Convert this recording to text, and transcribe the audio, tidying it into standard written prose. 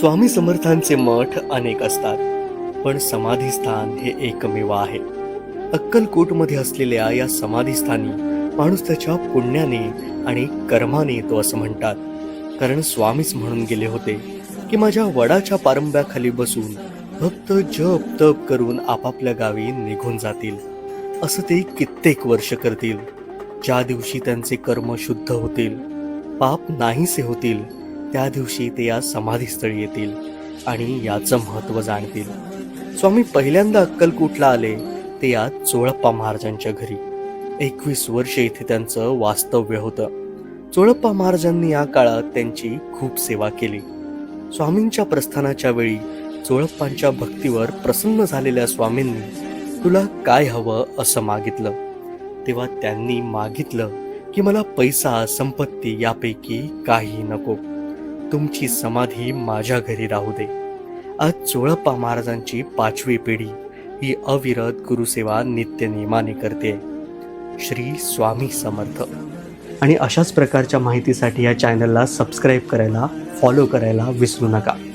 स्वामी समर्थांचे मठ अनेक असतात, पण समाधीस्थान हे एकमेव आहे. अक्कलकोटमध्ये असलेल्या या समाधीस्थानी माणूस त्याच्या पुण्याने आणि कर्माने येतो असं म्हणतात. कारण स्वामीच म्हणून गेले होते की माझ्या वडाच्या पारंब्याखाली बसून भक्त जप तप करून आपापल्या गावी निघून जातील. असं ते कित्येक वर्ष करतील. ज्या दिवशी त्यांचे कर्म शुद्ध होतील, पाप नाहीसे होतील, त्या दिवशी ते या समाधीस्थळी येतील आणि याचं महत्त्व जाणतील. स्वामी पहिल्यांदा अक्कलकोटला आले ते या चोळप्पा महाराजांच्या घरी. 21 वर्ष इथे त्यांचं वास्तव्य होतं. चोळप्पा महाराजांनी या काळात त्यांची खूप सेवा केली. स्वामींच्या प्रस्थानाच्या वेळी चोळप्पांच्या भक्तीवर प्रसन्न झालेल्या स्वामींनी तुला काय हवं असं मागितलं. तेव्हा त्यांनी मागितलं की मला पैसा संपत्ती यापैकी काही नको, तुमची समाधी माझ्या घरी राहू दे. आज चोळप्पा महाराजांची 5वी पिढी ही अविरत गुरुसेवा नित्य नियमाने करते. श्री स्वामी समर्थ. आणि अशाच प्रकारच्या माहितीसाठी या चॅनलला सबस्क्राईब करायला, फॉलो करायला विसरू नका.